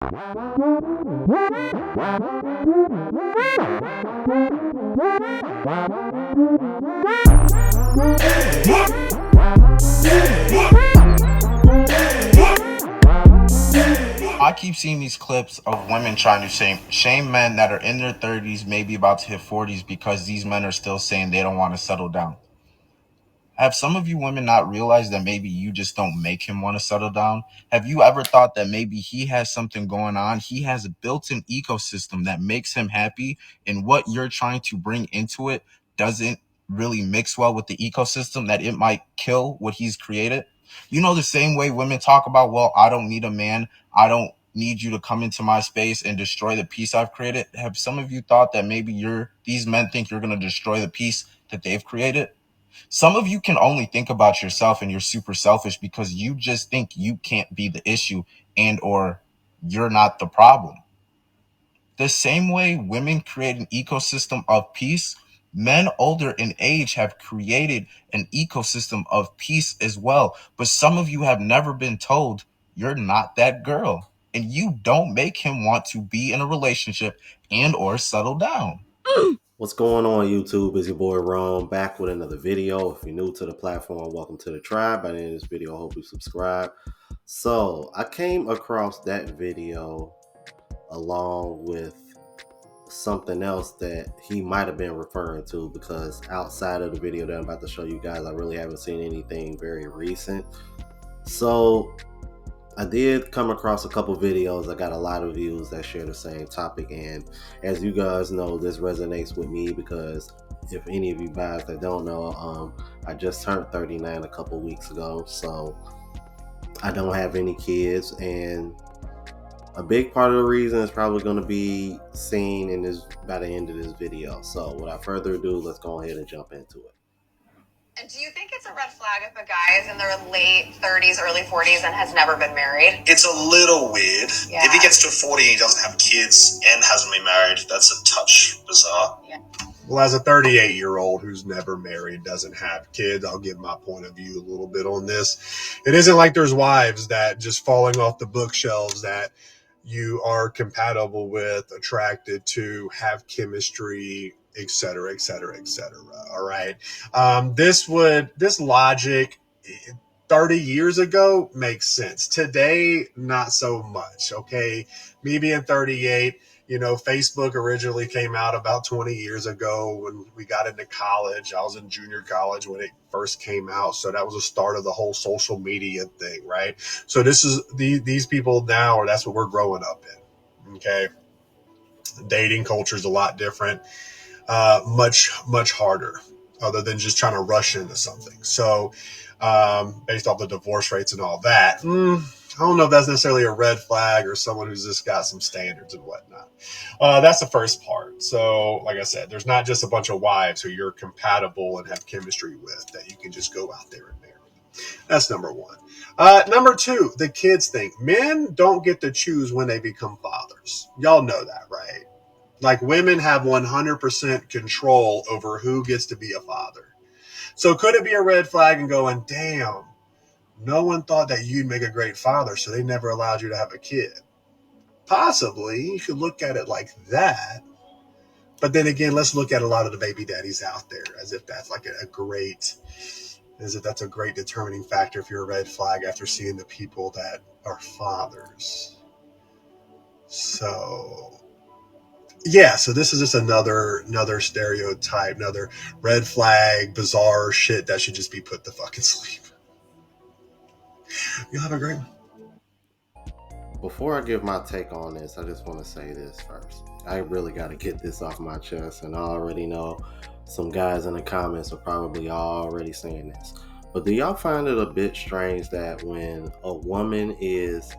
I keep seeing these clips of women trying to shame men that are in their 30s, maybe about to hit 40s, because these men are still saying they don't want to settle down. Have some of you women not realized that maybe you just don't make him want to settle down? Have you ever thought that maybe he has something going on? He has a built-in ecosystem that makes him happy, and what you're trying to bring into it doesn't really mix well with the ecosystem, that it might kill what he's created? You know, the same way women talk about, well, I don't need a man. I don't need you to come into my space and destroy the peace I've created. Have some of you thought that maybe these men think you're going to destroy the peace that they've created? Some of you can only think about yourself, and you're super selfish because you just think you can't be the issue and or you're not the problem. The same way women create an ecosystem of peace, men older in age have created an ecosystem of peace as well. But some of you have never been told you're not that girl, and you don't make him want to be in a relationship and or settle down. What's going on, YouTube? It's your boy Ron, back with another video. If you're new to the platform, welcome to the tribe. By the end of this video, I hope you subscribe. So I came across that video along with something else that he might have been referring to, because outside of the video that I'm about to show you guys, I really haven't seen anything very recent. So I did come across a couple videos. I got a lot of views that share the same topic, and as you guys know, this resonates with me because if any of you guys that don't know, I just turned 39 a couple weeks ago, so I don't have any kids, and a big part of the reason is probably going to be seen in this by the end of this video. So without further ado, let's go ahead and jump into it. And do you think it's a red flag if a guy is in their late 30s, early 40s and has never been married? It's a little weird. Yeah. If he gets to 40 and he doesn't have kids and hasn't been married, that's a touch bizarre. Yeah. Well, as a 38-year-old who's never married, doesn't have kids, I'll give my point of view a little bit on this. It isn't like there's wives that just falling off the bookshelves that you are compatible with, attracted to, have chemistry, et cetera, et cetera, et cetera. All right. This logic 30 years ago makes sense. Today, not so much. Okay. Me being 38, Facebook originally came out about 20 years ago when we got into college. I was in junior college when it first came out. So that was the start of the whole social media thing, right? So this is these people now, or that's what we're growing up in. Okay. Dating culture is a lot different, much harder, other than just trying to rush into something. So based off the divorce rates and all that, I don't know if that's necessarily a red flag or someone who's just got some standards and whatnot. That's the first part. So like I said, there's not just a bunch of wives who you're compatible and have chemistry with that you can just go out there and marry. That's number one. Number two, the kids thing. Men don't get to choose when they become fathers. Y'all know that, right? Like, women have 100% control over who gets to be a father. So could it be a red flag and going, damn, no one thought that you'd make a great father, so they never allowed you to have a kid? Possibly. You could look at it like that. But then again, let's look at a lot of the baby daddies out there as if that's like that's a great determining factor if you're a red flag after seeing the people that are fathers. So yeah, so this is just another stereotype, another red flag, bizarre shit that should just be put to fucking sleep. You'll have a great one. Before I give my take on this, I just want to say this first. I really got to get this off my chest, and I already know some guys in the comments are probably already saying this. But do y'all find it a bit strange that when a woman is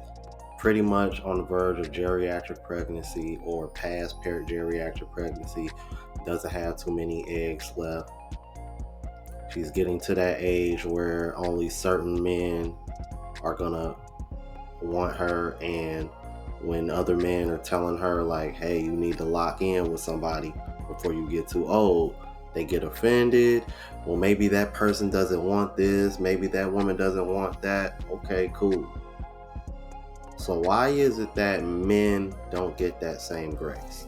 pretty much on the verge of geriatric pregnancy or past geriatric pregnancy, doesn't have too many eggs left, she's getting to that age where only certain men are gonna want her, and when other men are telling her like, hey, you need to lock in with somebody before you get too old, they get offended. Well, maybe that person doesn't want this, maybe that woman doesn't want that. Okay, cool. So why is it that men don't get that same grace?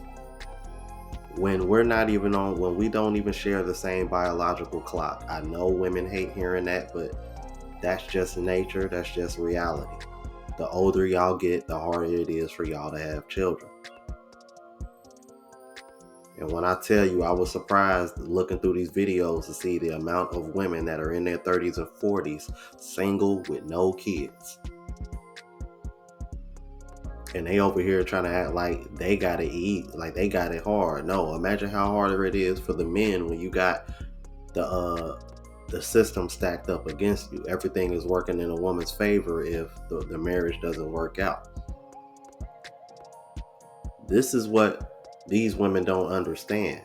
When we don't even share the same biological clock. I know women hate hearing that, but that's just nature, that's just reality. The older y'all get, the harder it is for y'all to have children. And when I tell you, I was surprised looking through these videos to see the amount of women that are in their 30s and 40s, single with no kids. And they over here trying to act like they gotta eat, like they got it hard. No, imagine how harder it is for the men when you got the system stacked up against you. Everything is working in a woman's favor if the marriage doesn't work out. This is what these women don't understand.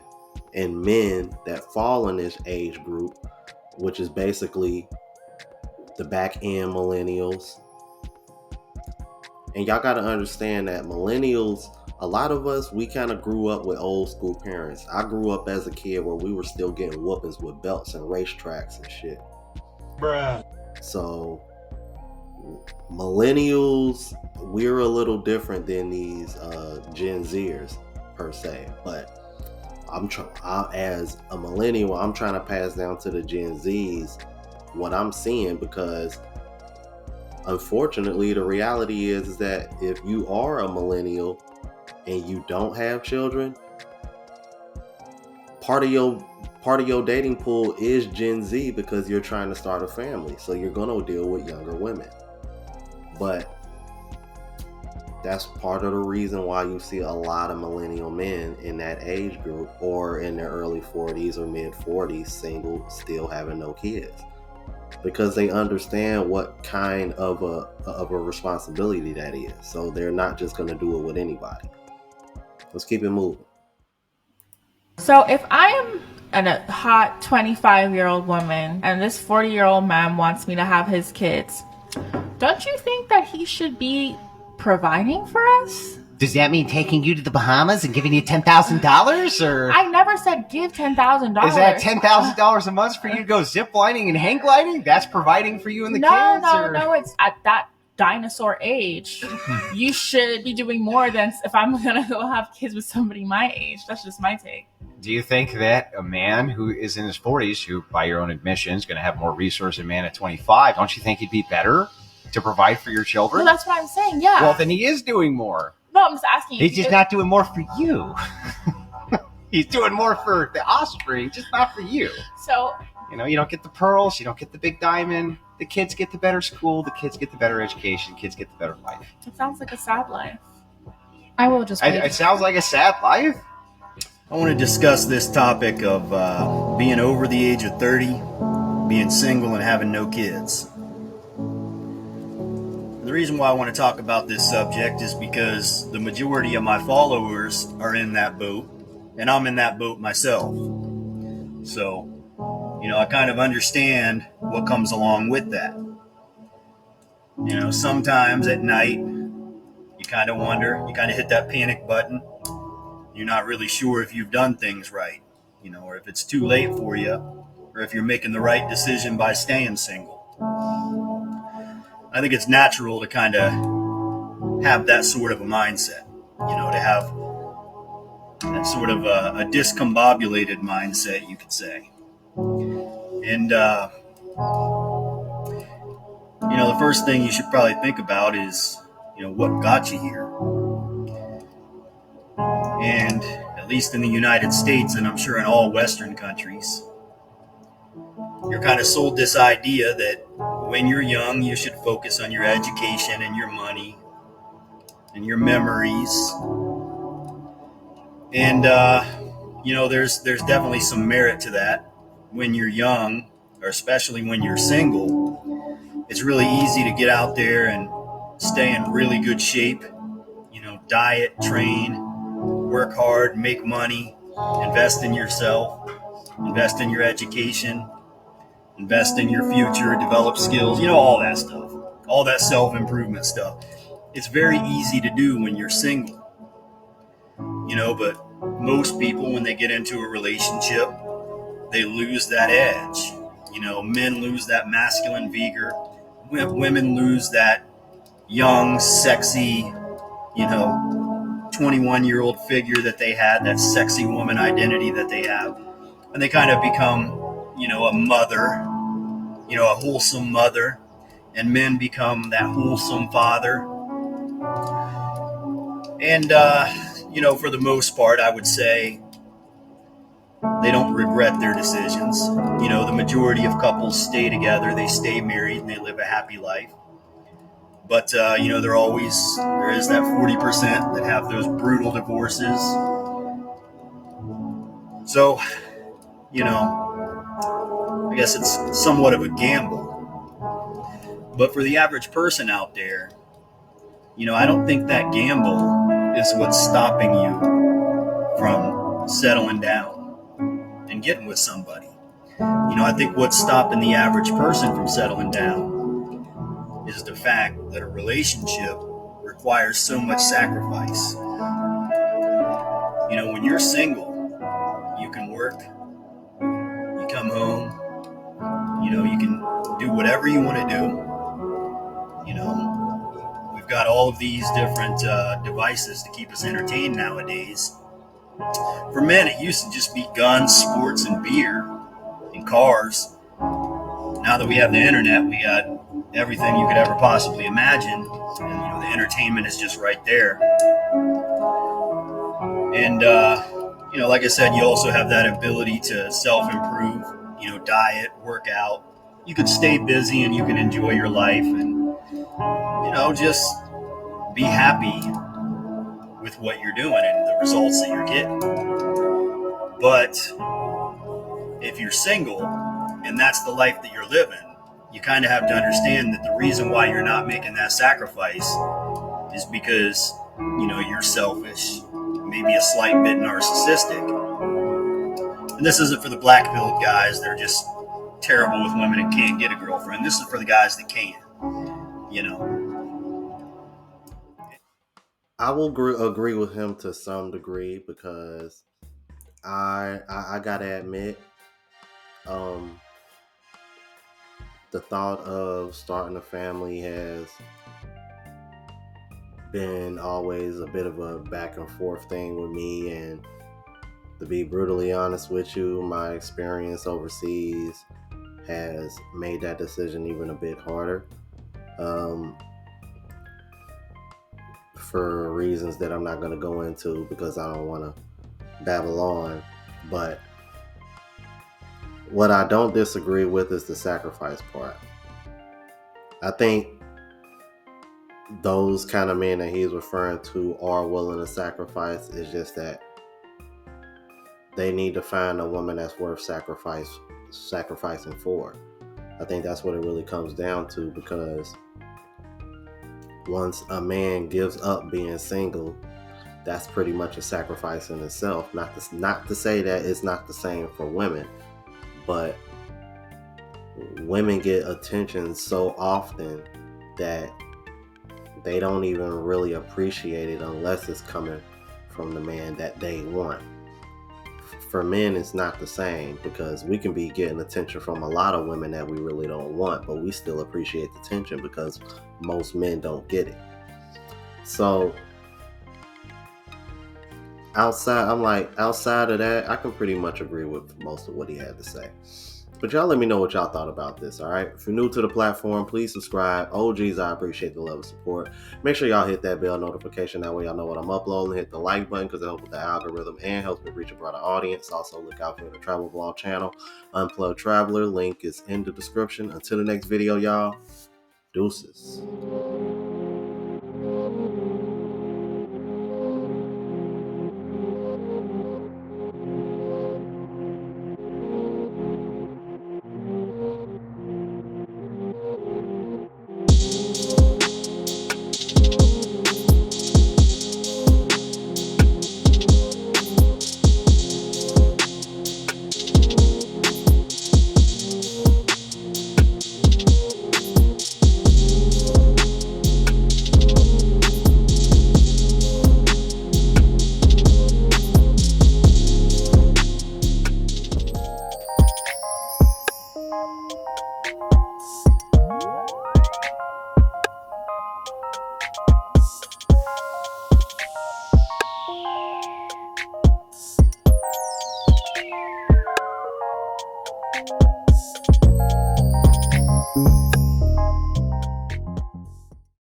And men that fall in this age group, which is basically the back end millennials. And y'all got to understand that millennials, a lot of us, we kind of grew up with old school parents. I grew up as a kid where we were still getting whoopings with belts and racetracks and shit. Bruh. So millennials, we're a little different than these Gen Zers per se. But as a millennial, I'm trying to pass down to the Gen Zs what I'm seeing, because unfortunately the reality is that if you are a millennial and you don't have children, part of your dating pool is Gen Z, because you're trying to start a family, so you're going to deal with younger women. But that's part of the reason why you see a lot of millennial men in that age group, or in their early 40s or mid 40s, single, still having no kids, because they understand what kind of a responsibility that is. So they're not just going to do it with anybody. Let's keep it moving. So if I am a hot 25-year-old woman and this 40-year-old man wants me to have his kids, don't you think that he should be providing for us? Does that mean taking you to the Bahamas and giving you $10,000, or? I never said give $10,000. Is that $10,000 a month for you to go zip lining and hang gliding? That's providing for you and the kids? No. It's at that dinosaur age. You should be doing more than if I'm gonna go have kids with somebody my age. That's just my take. Do you think that a man who is in his 40s, who by your own admission is going to have more resources than a man at 25, don't you think he'd be better to provide for your children? Well, that's what I'm saying, yeah. Well, then he is doing more. No, I'm just asking you. He's just not doing more for you. He's doing more for the offspring, just not for you. So, you don't get the pearls, you don't get the big diamond. The kids get the better school, the kids get the better education, kids get the better life. It sounds like a sad life. I will just wait. It sounds like a sad life. I want to discuss this topic of being over the age of 30, being single, and having no kids. The reason why I want to talk about this subject is because the majority of my followers are in that boat, and I'm in that boat myself. So, I kind of understand what comes along with that. Sometimes at night, you kind of wonder, you kind of hit that panic button. You're not really sure if you've done things right, or if it's too late for you, or if you're making the right decision by staying single. I think it's natural to kind of have that sort of a mindset, to have that sort of a discombobulated mindset, you could say. And, the first thing you should probably think about is, what got you here? And at least in the United States, and I'm sure in all Western countries, you're kind of sold this idea that when you're young, you should focus on your education and your money and your memories. And, there's definitely some merit to that. When you're young, or especially when you're single, it's really easy to get out there and stay in really good shape, diet, train, work hard, make money, invest in yourself, invest in your education, invest in your future, develop skills, all that stuff, all that self-improvement stuff. It's very easy to do when you're single, but most people, when they get into a relationship, they lose that edge. Men lose that masculine vigor. Women lose that young, sexy, 21-year-old figure that they had, that sexy woman identity that they have. And they kind of become, a mother, a wholesome mother. And men become that wholesome father. And, for the most part, I would say they don't regret their decisions. The majority of couples stay together, they stay married, and they live a happy life. But, there is that 40% that have those brutal divorces. So, I guess it's somewhat of a gamble. But for the average person out there, I don't think that gamble is what's stopping you from settling down and getting with somebody. I think what's stopping the average person from settling down is the fact that a relationship requires so much sacrifice. When you're single, you can work, you come home, you can do whatever you want to do. We've got all of these different devices to keep us entertained nowadays. For men, it used to just be guns, sports, and beer, and cars. Now that we have the internet, we got everything you could ever possibly imagine, and the entertainment is just right there. And like I said, you also have that ability to self-improve, diet, work out. You could stay busy and you can enjoy your life and, just be happy with what you're doing and the results that you're getting. But if you're single and that's the life that you're living, you kind of have to understand that the reason why you're not making that sacrifice is because, you're selfish, maybe a slight bit narcissistic. And this isn't for the black-pilled guys that are just terrible with women and can't get a girlfriend. This is for the guys that can, I will agree with him to some degree because I gotta admit, the thought of starting a family has been always a bit of a back and forth thing with me, and to be brutally honest with you, my experience overseas has made that decision even a bit harder. For reasons that I'm not going to go into because I don't want to babble on. But what I don't disagree with is the sacrifice part. I think those kind of men that he's referring to are willing to sacrifice. It's just that they need to find a woman that's worth sacrificing for. I think that's what it really comes down to, because once a man gives up being single, that's pretty much a sacrifice in itself. Not to say that it's not the same for women, but women get attention so often that they don't even really appreciate it unless it's coming from the man that they want. For men, it's not the same, because we can be getting attention from a lot of women that we really don't want, but we still appreciate the attention because most men don't get it. So outside of that, I can pretty much agree with most of what he had to say. But y'all let me know what y'all thought about this, all right? If you're new to the platform, please subscribe. OGs, I appreciate the love and support. Make sure y'all hit that bell notification. That way y'all know what I'm uploading. Hit the like button because it helps with the algorithm and helps me reach a broader audience. Also, look out for the travel vlog channel, Unplugged Traveler. Link is in the description. Until the next video, y'all, deuces. Bye.